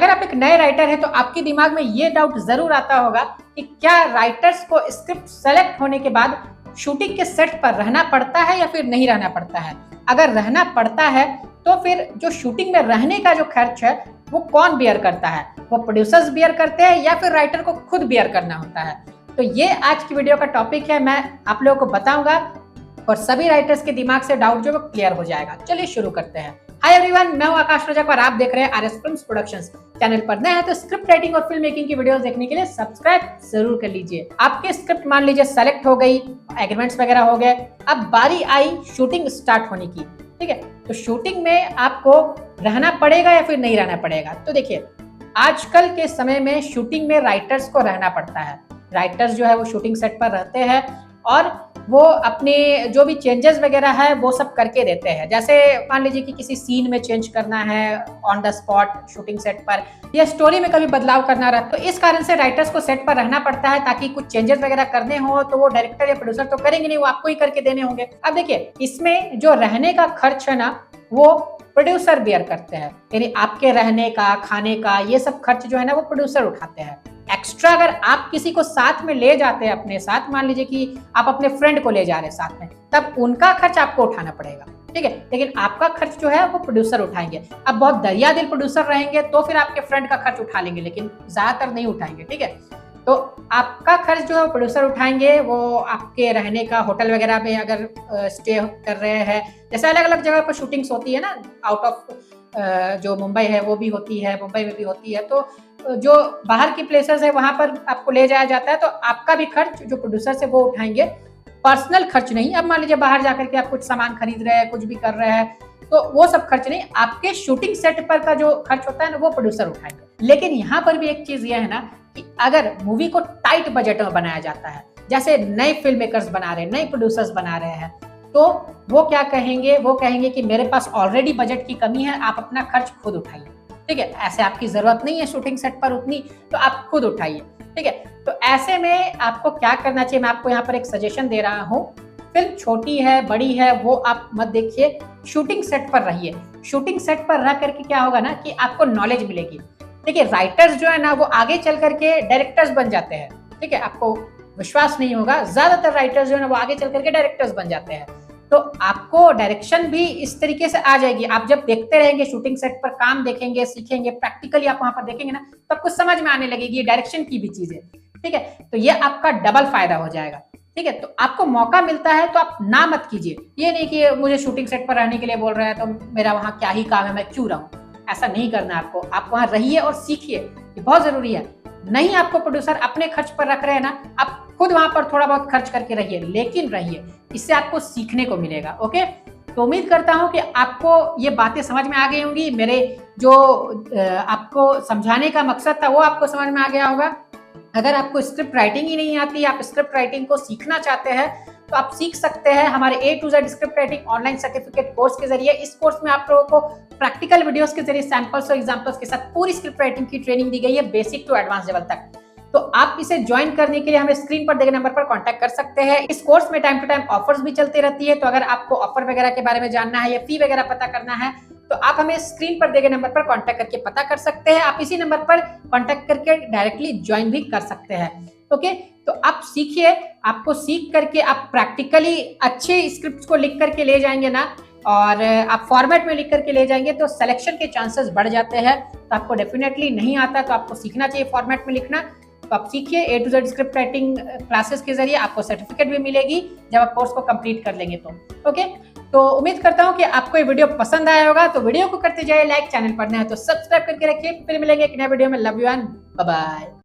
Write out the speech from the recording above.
अगर आप एक नए राइटर हैं तो आपके दिमाग में ये डाउट जरूर आता होगा कि क्या राइटर्स को स्क्रिप्ट सेलेक्ट होने के बाद शूटिंग के सेट पर रहना पड़ता है या फिर नहीं रहना पड़ता है। अगर रहना पड़ता है तो फिर जो शूटिंग में रहने का जो खर्च है वो कौन बियर करता है, वो प्रोड्यूसर्स बियर करते हैं या फिर राइटर को खुद बियर करना होता है। तो ये आज की वीडियो का टॉपिक है, मैं आप लोगों को बताऊंगा और सभी राइटर्स के दिमाग से डाउट जो वो क्लियर हो जाएगा। चलिए शुरू करते हैं। हाय एवरीवन, मैं हूं आकाश रजक और आप देख रहे हैं आरएस फिल्म्स प्रोडक्शंस। चैनल पर नए हैं तो स्क्रिप्ट राइटिंग और फिल्म मेकिंग की वीडियोस देखने के लिए सब्सक्राइब जरूर कर लीजिए। आपके स्क्रिप्ट मान लीजिए सेलेक्ट हो गई, एग्रीमेंट्स वगैरह हो गए, अब बारी आई शूटिंग स्टार्ट होने की। ठीक है, तो शूटिंग में आपको रहना पड़ेगा या फिर नहीं रहना पड़ेगा। तो देखिए, आजकल के समय में शूटिंग में राइटर्स को रहना पड़ता है। राइटर्स जो है वो शूटिंग सेट पर रहते हैं और वो अपने जो भी चेंजेस वगैरह है वो सब करके देते हैं। जैसे मान लीजिए कि किसी सीन में चेंज करना है on the spot shooting set पर, या स्टोरी में कभी बदलाव करना रहा, तो इस कारण से राइटर्स को सेट पर रहना पड़ता है ताकि कुछ चेंजेस वगैरह करने हो तो वो डायरेक्टर या प्रोड्यूसर तो करेंगे नहीं, वो आपको ही करके देने होंगे। अब देखिए, इसमें जो रहने का खर्च है ना वो प्रोड्यूसर बियर करते हैं, यानी आपके रहने का, खाने का, ये सब खर्च जो है ना वो प्रोड्यूसर उठाते हैं। एक्स्ट्रा अगर आप किसी को साथ में ले जाते हैं अपने साथ, मान लीजिए कि आप अपने फ्रेंड को ले जा रहे हैं साथ में, तब उनका खर्च आपको उठाना पड़ेगा। ठीक है, लेकिन आपका खर्च जो है वो प्रोड्यूसर उठाएंगे। अब बहुत दरिया दिल प्रोड्यूसर रहेंगे तो फिर आपके फ्रेंड का खर्च उठा लेंगे, लेकिन ज्यादातर नहीं उठाएंगे। ठीक है, तो आपका खर्च जो है वो प्रोड्यूसर उठाएंगे। वो आपके रहने का, होटल वगैरह में अगर स्टे कर रहे हैं, जैसे अलग अलग जगह पर शूटिंग्स होती है ना, आउट ऑफ जो मुंबई है वो भी होती है, मुंबई में भी होती है, तो जो बाहर की प्लेसेस है वहां पर आपको ले जाया जाता है, तो आपका भी खर्च जो प्रोड्यूसर से वो उठाएंगे, पर्सनल खर्च नहीं। अब मान लीजिए बाहर जाकर के आप कुछ सामान खरीद रहे हैं, कुछ भी कर रहे हैं, तो वो सब खर्च नहीं, आपके शूटिंग सेट पर का जो खर्च होता है ना वो प्रोड्यूसर उठाएंगे। लेकिन यहाँ पर भी एक चीज ये है ना कि अगर मूवी को टाइट बजट में बनाया जाता है, जैसे नए फिल्म मेकर्स बना रहे हैं, नए प्रोड्यूसर्स बना रहे हैं, तो वो क्या कहेंगे, वो कहेंगे कि मेरे पास ऑलरेडी बजट की कमी है, आप अपना खर्च खुद उठाइए। ठीक है, ऐसे आपकी जरूरत नहीं है शूटिंग सेट पर उतनी, तो आप खुद उठाइए। ठीक है, तो ऐसे में आपको क्या करना चाहिए, मैं आपको यहाँ पर एक सजेशन दे रहा हूँ। फिल्म छोटी है, बड़ी है, वो आप मत देखिए, शूटिंग सेट पर रहिए। शूटिंग सेट पर रह करके क्या होगा ना कि आपको नॉलेज मिलेगी। देखिए, राइटर्स जो है ना वो आगे चल करके डायरेक्टर्स बन जाते हैं। ठीक है, आपको विश्वास नहीं होगा, ज्यादातर राइटर्स जो है ना वो आगे चल करके डायरेक्टर्स बन जाते हैं। तो आपको डायरेक्शन भी इस तरीके से आ जाएगी। आप जब देखते रहेंगे शूटिंग सेट पर, काम देखेंगे, सीखेंगे, प्रैक्टिकली आप वहां पर देखेंगे ना, तब कुछ समझ में आने लगेगी, ये डायरेक्शन की भी चीज है। ठीक है, तो ये आपका डबल फायदा हो जाएगा। ठीक है, तो आपको मौका मिलता है तो आप ना मत कीजिए। ये नहीं कि मुझे शूटिंग सेट पर रहने के लिए बोल रहे हैं तो मेरा वहां क्या ही काम है, मैं क्यों रहूं। ऐसा नहीं करना आपको, आप वहां रहिए और सीखिए, ये बहुत जरूरी है। नहीं आपको प्रोड्यूसर अपने खर्च पर रख रहे हैं ना, आप खुद वहां पर थोड़ा बहुत खर्च करके रहिए, लेकिन रहिए, इससे आपको सीखने को मिलेगा। ओके, तो उम्मीद करता हूं कि आपको ये बातें समझ में आ गई होंगी। मेरे जो आपको समझाने का मकसद था वो आपको समझ में आ गया होगा। अगर आपको स्क्रिप्ट राइटिंग ही नहीं आती, आप स्क्रिप्ट राइटिंग को सीखना चाहते हैं, तो आप सीख सकते हैं हमारे A to Z script writing online certificate course के जरिए। इस कोर्स में आप लोगों को प्रैक्टिकल वीडियोस के जरिए, सैंपल्स और एग्जांपल्स के साथ पूरी स्क्रिप्ट राइटिंग की ट्रेनिंग दी गई है, बेसिक टू एडवांस लेवल तक। तो आप इसे ज्वाइन करने के लिए हमें स्क्रीन पर दिए गए नंबर पर कांटेक्ट कर सकते हैं। इस कोर्स में टाइम टू टाइम ऑफर्स भी चलती रहती है, तो अगर आपको ऑफर वगैरह के बारे में जानना है या फी वगैरह पता करना है, तो आप हमें स्क्रीन पर दिए गए नंबर पर कांटेक्ट करके पता कर सकते हैं। आप इसी नंबर पर कांटेक्ट करके डायरेक्टली ज्वाइन भी कर सकते हैं। ओके, तो आप सीखिए, आपको सीख करके आप प्रैक्टिकली अच्छे स्क्रिप्ट को लिख करके ले जाएंगे ना, और आप फॉर्मेट में लिख करके ले जाएंगे तो सिलेक्शन के चांसेस बढ़ जाते हैं। तो आपको डेफिनेटली नहीं आता तो आपको सीखना चाहिए फॉर्मेट में लिखना। तो आप सीखिए, A to Z script writing classes के जरिए आपको सर्टिफिकेट भी मिलेगी जब आप कोर्स को कंप्लीट कर लेंगे तो। ओके, तो उम्मीद करता हूं कि आपको ये वीडियो पसंद आया होगा। तो वीडियो को करते जाइए लाइक, चैनल पर नए हैं तो सब्सक्राइब करके रखिए। फिर मिलेंगे एक नए वीडियो में। Love you and bye bye.